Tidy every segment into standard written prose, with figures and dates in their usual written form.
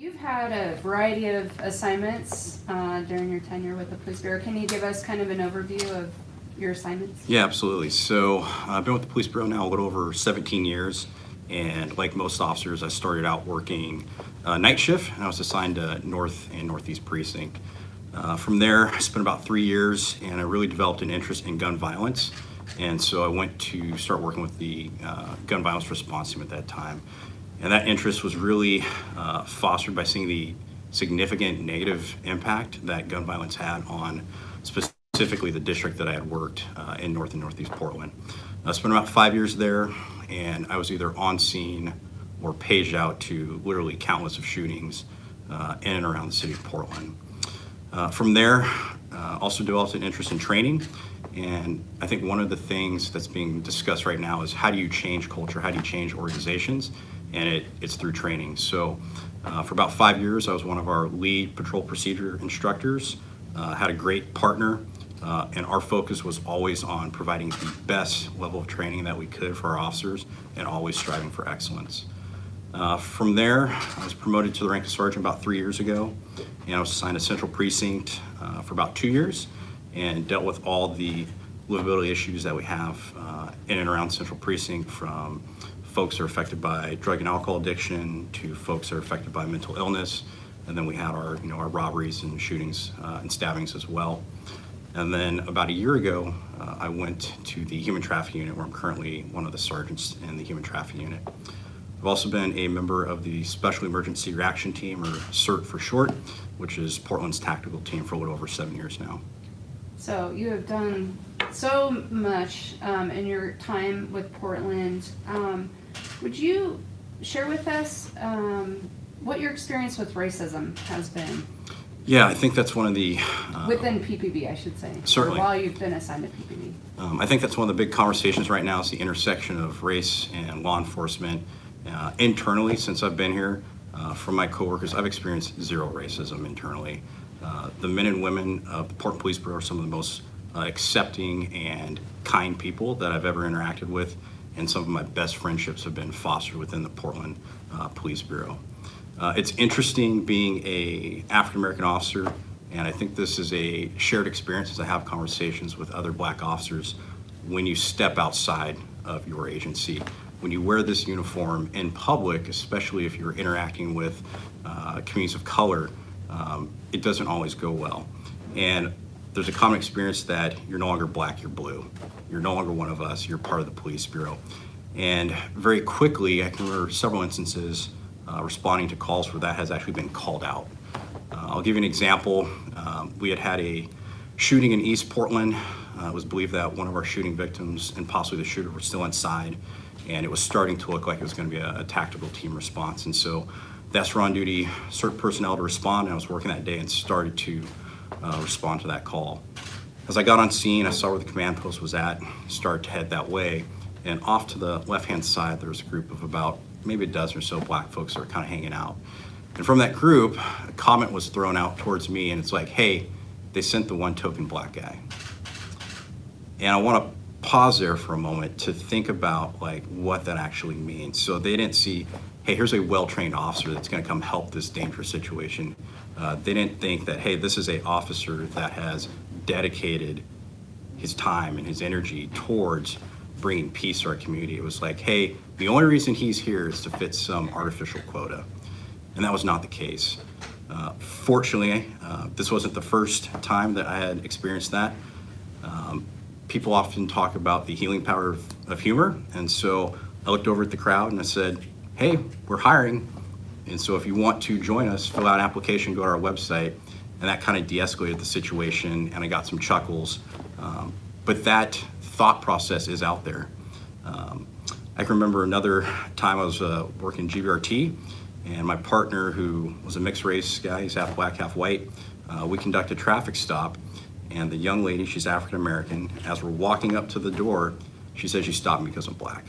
You've had a variety of assignments during your tenure with the Police Bureau. Can you give us kind of an overview of your assignments? Yeah, absolutely. So I've been with the Police Bureau now a little over 17 years. And like most officers, I started out working night shift, and I was assigned to North and Northeast Precinct. From there, I spent about 3 years, and I really developed an interest in gun violence. And so I went to start working with the gun violence response team at that time. And that interest was really fostered by seeing the significant negative impact that gun violence had on specifically the district that I had worked in North and Northeast Portland. I spent about 5 years there, and I was either on scene or paged out to literally countless of shootings in and around the city of Portland. From there, also developed an interest in training, and I think one of the things that's being discussed right now is how do you change culture, how do you change organizations, and it's through training. So for about 5 years, I was one of our lead patrol procedure instructors, had a great partner, and our focus was always on providing the best level of training that we could for our officers and always striving for excellence. From there, I was promoted to the rank of sergeant about 3 years ago, and I was assigned to Central Precinct for about 2 years and dealt with all the livability issues that we have in and around Central Precinct, from folks who are affected by drug and alcohol addiction to folks who are affected by mental illness. And then we had our robberies and shootings and stabbings as well. And then about a year ago, I went to the human trafficking unit, where I'm currently one of the sergeants in the human trafficking unit. I've also been a member of the Special Emergency Reaction Team, or CERT for short, which is Portland's tactical team, for a little over 7 years now. So you have done so much in your time with Portland. Would you share with us what your experience with racism has been? Yeah, I think that's one of the... Within PPB, I should say. Certainly. Or while you've been assigned to PPB. I think that's one of the big conversations right now, is the intersection of race and law enforcement. Internally, since I've been here, from my coworkers, I've experienced zero racism internally. The men and women of the Portland Police Bureau are some of the most accepting and kind people that I've ever interacted with, and some of my best friendships have been fostered within the Portland Police Bureau. It's interesting being an African-American officer, and I think this is a shared experience as I have conversations with other black officers. When you step outside of your agency, when you wear this uniform in public, especially if you're interacting with communities of color, it doesn't always go well. And there's a common experience that you're no longer black, you're blue. You're no longer one of us, you're part of the police bureau. And very quickly, I can remember several instances responding to calls where that has actually been called out. I'll give you an example. We had a shooting in East Portland. It was believed that one of our shooting victims and possibly the shooter were still inside, and it was starting to look like it was going to be a tactical team response. And so that's on duty CERT personnel to respond, and I was working that day and started to respond to that call. As I got on scene, I saw where the command post was at, started to head that way, and off to the left-hand side, there was a group of about maybe a dozen or so black folks that were kind of hanging out. And from that group, a comment was thrown out towards me, and it's like, hey, they sent the one token black guy. And I want to pause there for a moment to think about like what that actually means. So they didn't see, hey, here's a well-trained officer that's going to come help this dangerous situation. They didn't think that, hey, this is an officer that has dedicated his time and his energy towards bringing peace to our community. It was like, hey, the only reason he's here is to fit some artificial quota. And that was not the case. Fortunately, this wasn't the first time that I had experienced that. People often talk about the healing power of humor. And so I looked over at the crowd and I said, hey, we're hiring. And so if you want to join us, fill out an application, go to our website. And that kind of de-escalated the situation, and I got some chuckles. But that thought process is out there. I can remember another time I was working GBRT, and my partner, who was a mixed race guy, he's half black, half white, we conducted a traffic stop, and the young lady, she's African American, as we're walking up to the door, she said she stopped me because I'm black.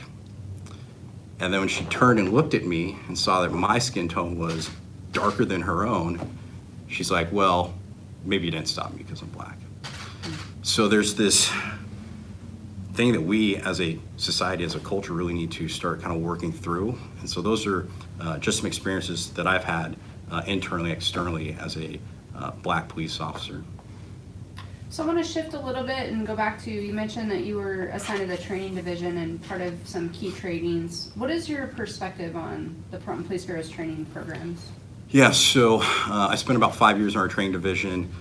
And then when she turned and looked at me and saw that my skin tone was darker than her own, she's like, well, maybe you didn't stop me because I'm black. So there's this thing that we as a society, as a culture, really need to start kind of working through. And so those are just some experiences that I've had internally, externally as a Black police officer. So I want to shift a little bit and go back to, you mentioned that you were assigned to the training division and part of some key trainings. What is your perspective on the Portland Police Bureau's training programs? Yeah, so I spent about 5 years in our training division,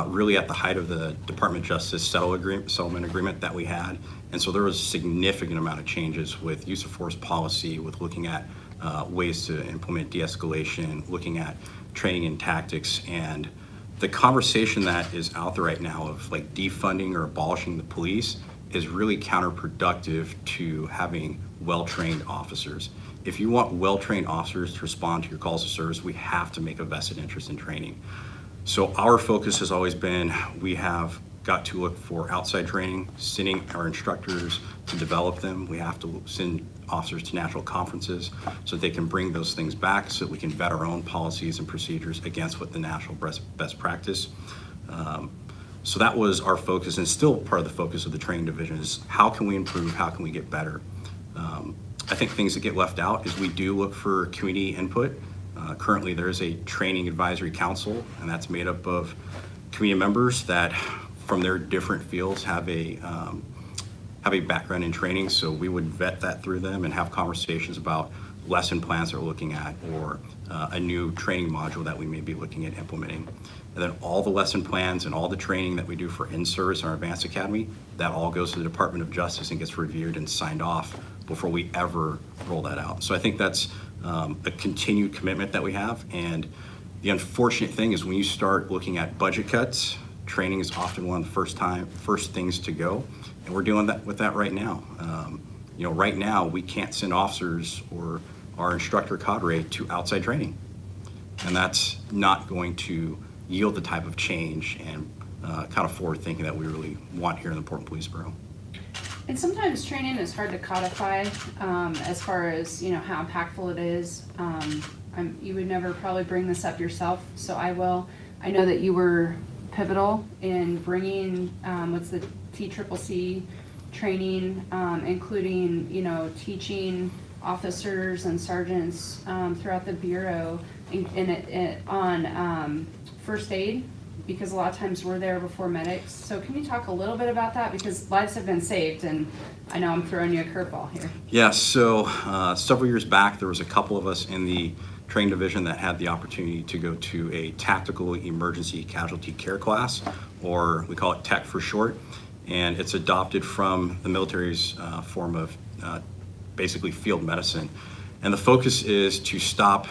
really at the height of the Department of Justice settlement agreement that we had. And so there was a significant amount of changes with use of force policy, with looking at ways to implement de-escalation, looking at training and tactics. And the conversation that is out there right now of like defunding or abolishing the police is really counterproductive to having well-trained officers. If you want well-trained officers to respond to your calls of service, we have to make a vested interest in training. So our focus has always been, we have got to look for outside training, sending our instructors to develop them. We have to send officers to national conferences so that they can bring those things back so that we can vet our own policies and procedures against what the national best practice. So that was our focus, and still part of the focus of the training division is how can we improve, how can we get better? I think things that get left out is we do look for community input. Currently there is a training advisory council, and that's made up of community members that from their different fields have a background in training. So we would vet that through them and have conversations about lesson plans that we're looking at, or a new training module that we may be looking at implementing. And then all the lesson plans and all the training that we do for in-service in our advanced academy, that all goes to the Department of Justice and gets reviewed and signed off before we ever roll that out. So I think that's a continued commitment that we have. And the unfortunate thing is when you start looking at budget cuts, training is often one of the first things to go. And we're dealing with that right now. Right now we can't send officers or our instructor cadre to outside training. And that's not going to yield the type of change and kind of forward thinking that we really want here in the Portland Police Bureau. And sometimes training is hard to codify as far as how impactful it is. You would never probably bring this up yourself, so I will. I know that you were pivotal in bringing what's the TCCC training, including teaching officers and sergeants throughout the bureau on first aid, because a lot of times we're there before medics. So can you talk a little bit about that, because lives have been saved, and I know I'm throwing you a curveball here. Yeah, so several years back there was a couple of us in the training division that had the opportunity to go to a tactical emergency casualty care class, or we call it TEC for short, and it's adopted from the military's form of basically field medicine. And the focus is to stop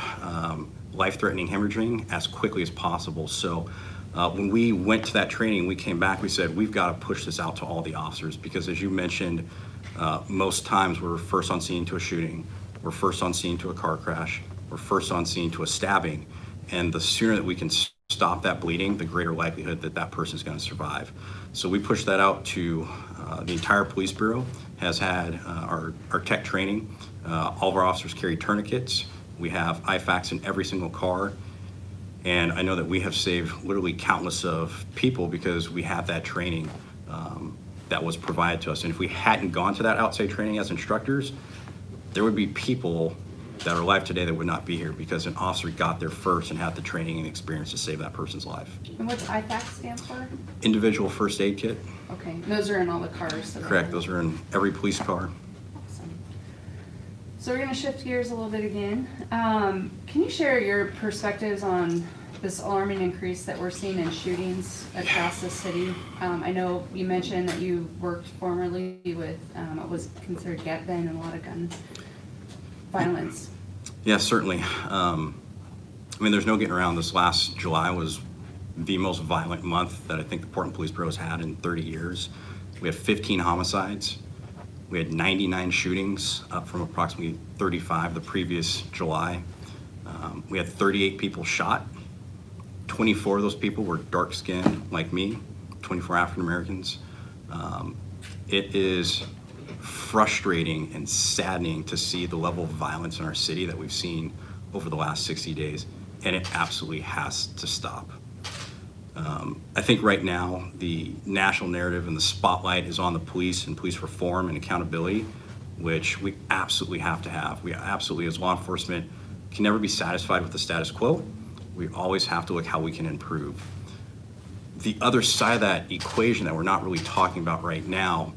life-threatening hemorrhaging as quickly as possible. So when we went to that training, we came back, we said, we've got to push this out to all the officers, because as you mentioned, most times we're first on scene to a shooting, we're first on scene to a car crash, we're first on scene to a stabbing. And the sooner that we can stop that bleeding, the greater likelihood that that person is going to survive. So we push that out to the entire police bureau, has had our tech training. All of our officers carry tourniquets. We have IFACs in every single car. And I know that we have saved literally countless of people because we have that training that was provided to us. And if we hadn't gone to that outside training as instructors, there would be people that are alive today that would not be here because an officer got there first and had the training and experience to save that person's life. And what's IFAC stand for? Individual first aid kit. Okay, those are in all the cars. Correct, those are in every police car. Awesome. So we're going to shift gears a little bit again. Can you share your perspectives on this alarming increase that we're seeing in shootings across the city? I know you mentioned that you worked formerly with what was considered gun and a lot of gun violence. Yeah, certainly. There's no getting around. This last July was the most violent month that I think the Portland Police Bureau has had in 30 years. We had 15 homicides. We had 99 shootings, up from approximately 35 the previous July. We had 38 people shot. 24 of those people were dark-skinned like me, 24 African Americans. It is frustrating and saddening to see the level of violence in our city that we've seen over the last 60 days, and it absolutely has to stop. I think right now the national narrative and the spotlight is on the police and police reform and accountability, which we absolutely have to have. We absolutely, as law enforcement, can never be satisfied with the status quo. We always have to look how we can improve. The other side of that equation that we're not really talking about right now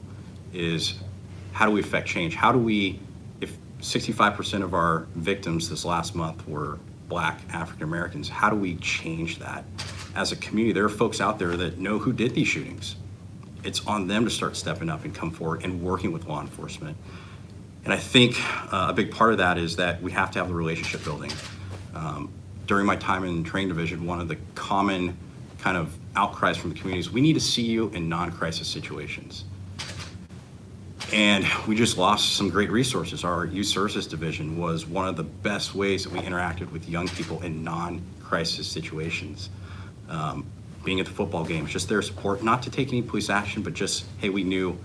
is how do we affect change? How do we, if 65% of our victims this last month were Black African Americans, how do we change that? As a community, there are folks out there that know who did these shootings. It's on them to start stepping up and come forward and working with law enforcement. And I think a big part of that is that we have to have the relationship building. During my time in training division, one of the common kind of outcries from the community is we need to see you in non-crisis situations. And we just lost some great resources. Our youth services division was one of the best ways that we interacted with young people in non-crisis situations. Being at the football games, just their support, not to take any police action, but just, hey, we knew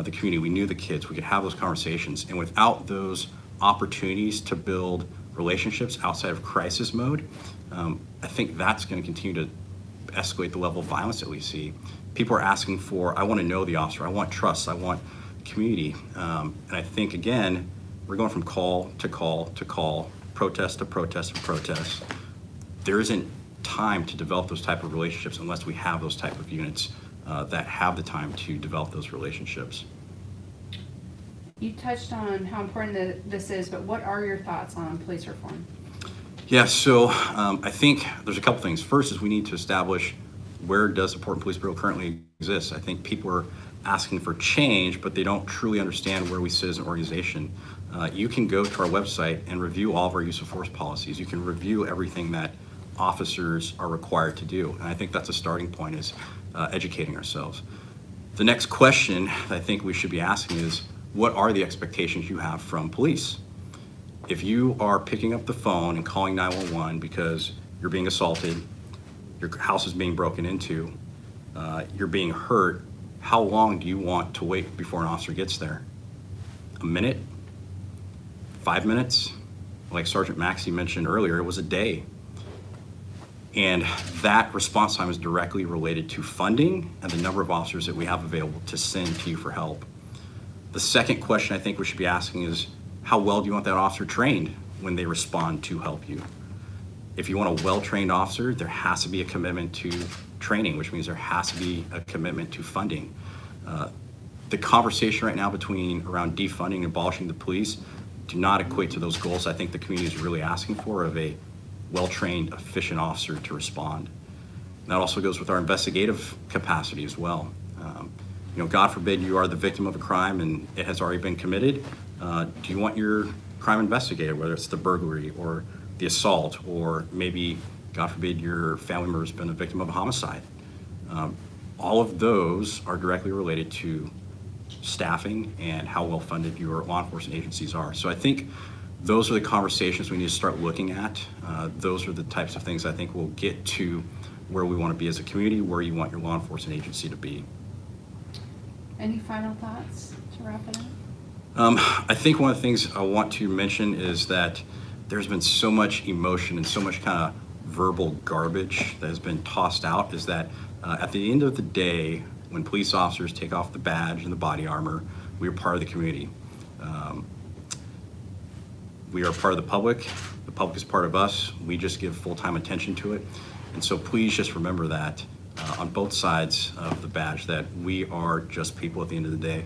the community, we knew the kids, we could have those conversations. And without those opportunities to build relationships outside of crisis mode, I think that's going to continue to escalate the level of violence that we see. People are asking for, I want to know the officer, I want trust, I want community. And I think, again, we're going from call to call to call, protest to protest to protest. There isn't time to develop those type of relationships unless we have those type of units that have the time to develop those relationships. You touched on how important this is, but what are your thoughts on police reform? Yeah, so I think there's a couple things. First is we need to establish where does the Portland Police Bureau currently exist. I think people are asking for change, but they don't truly understand where we sit as an organization. You can go to our website and review all of our use of force policies. You can review everything that officers are required to do. And I think that's a starting point, is educating ourselves. The next question that I think we should be asking is, what are the expectations you have from police? If you are picking up the phone and calling 911 because you're being assaulted, your house is being broken into, you're being hurt, how long do you want to wait before an officer gets there? A minute? 5 minutes? Like Sergeant Maxey mentioned earlier, it was a day. And that response time is directly related to funding and the number of officers that we have available to send to you for help. The second question I think we should be asking is, how well do you want that officer trained when they respond to help you? If you want a well-trained officer, there has to be a commitment to training, which means there has to be a commitment to funding. The conversation right now around defunding and abolishing the police do not equate to those goals I think the community is really asking for, of a well-trained, efficient officer to respond. And that also goes with our investigative capacity as well. God forbid you are the victim of a crime and it has already been committed. Do you want your crime investigated, whether it's the burglary or the assault, or maybe, God forbid, your family member has been a victim of a homicide? All of those are directly related to staffing and how well funded your law enforcement agencies are. So I think those are the conversations we need to start looking at. Those are the types of things I think will get to where we want to be as a community, where you want your law enforcement agency to be. Any final thoughts to wrap it up? I think one of the things I want to mention is that there's been so much emotion and so much kind of verbal garbage that has been tossed out, is that at the end of the day, when police officers take off the badge and the body armor, we are part of the community. We are part of the public is part of us. We just give full-time attention to it. And so please just remember that on both sides of the badge, that we are just people at the end of the day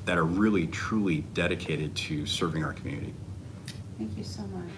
that are really, truly dedicated to serving our community. Thank you so much.